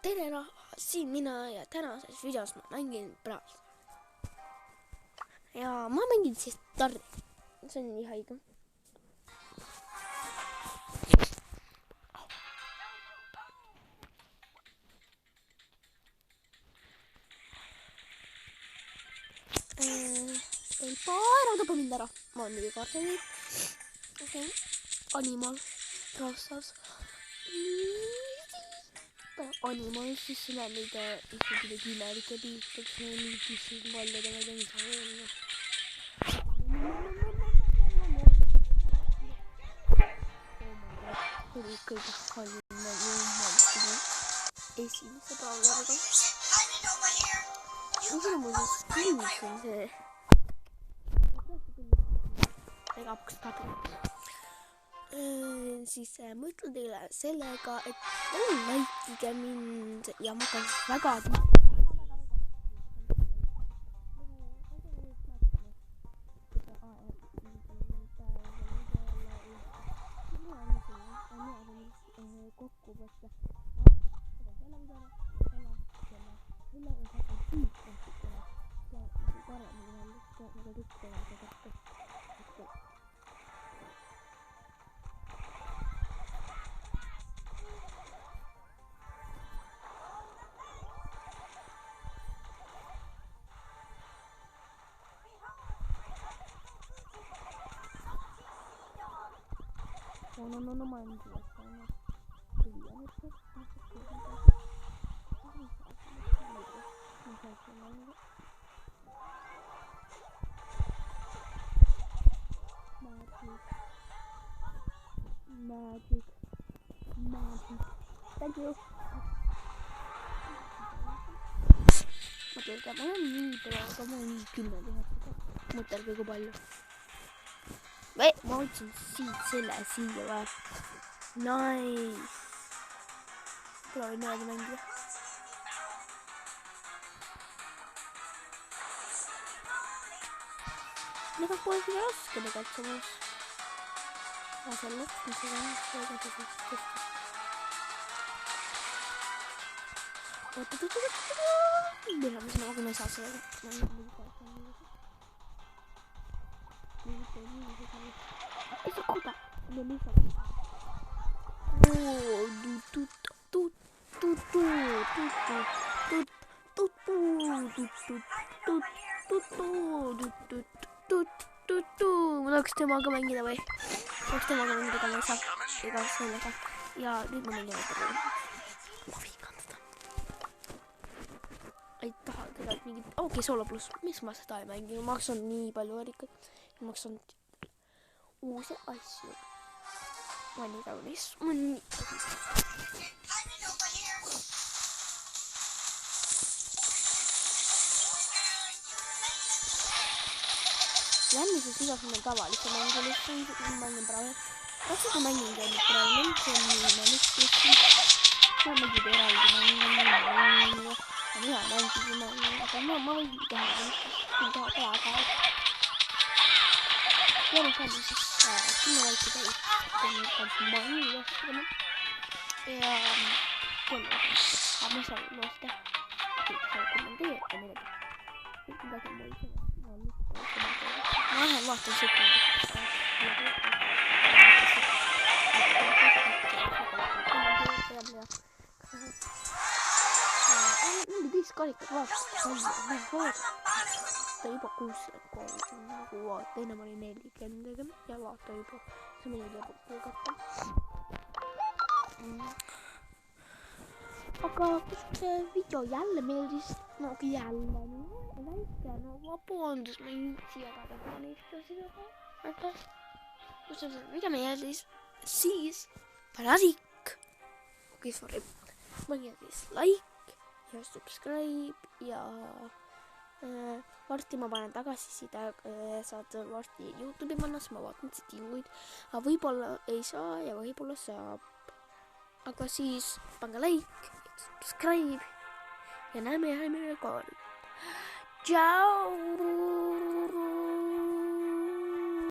tere rahvas, siin mina ja tänases videos ma mängin Brawl. Ja ma mängin siis Tarri. See on nii haige. El paar tapab mind ära. Ma olen nii kaarta nüüd. Okei. Animal. Brawl. Animal, siis seda mida isegi imelikke piitud, see on nii pissid pallidega, ei saa öelda. See oli kõige halvim esimese Brawleriga. Mis on mul siis kiisin see? Ega hakkas tapima. Siis mõtlen teile sellega, et likeige mind ja ma hakkan väga no ma olen tuossa. Magic. Thank you. Ma tean, ma olen nii palju, aga ma olen nii 10 000. Mõtelge kui palju. Ma otsin siit selle siia või. Nice. Proovin niimoodi mängida. Mida pole kõige raske tegelikult samas. Ja sellest, mis see on, see tõsta. Oota. Mida ma sinna, aga ma ei saa seda. Ese koda me lisab. Ma tahaks temaga mängida või? Tahaks temaga mängida, aga ma ei saa. Ega sellega. Ja nüüd ma mängin seda. Ma viigan seda. Ei taha teda mingit... Okei, solo pluss. Mis ma seda ei mängi? Ma maksan nii palju värikat. Ma maksan uusi asju. Ma nii kaunis. Ma nii kaunis. Järgmises videos on meil tavaliste mängulist. Ma mängin Brawler. Täpselt ma mängin käinud Brawler. See on nii imelik. Ma mängin eraldi mängin. Ja mina mängin mängin. Aga ma võin teha. Ma taha teha ka. Ja ma saan siis 10 väike täis. Ma ei jäskama. Ja 3 väike. Aga ma saan loosta. Kõik saa kommenteerida midagi. Kõik midagi mul seda. Ma lähen vaatan sekundit. Mingi teist karikad vaatad. Ta juba 63. Nagu vaata, enne ma olin 40. Ja vaata juba. See on meil juba puugatta. Aga kus see video jälle meeldis? No jälle. Väike, no vabandus, ma ei üksi jagada plaanistasin, aga kui see video meeldis, siis pane like. Okei, sorry. Pane siis like ja subscribe ja varsti ma panen tagasiside, saad varsti YouTube'i panna, siis ma vaatan stiilguid, aga võib-olla ei saa ja võib-olla saab. Aga siis pange like ja subscribe ja näeme järgmine kord. Ciao!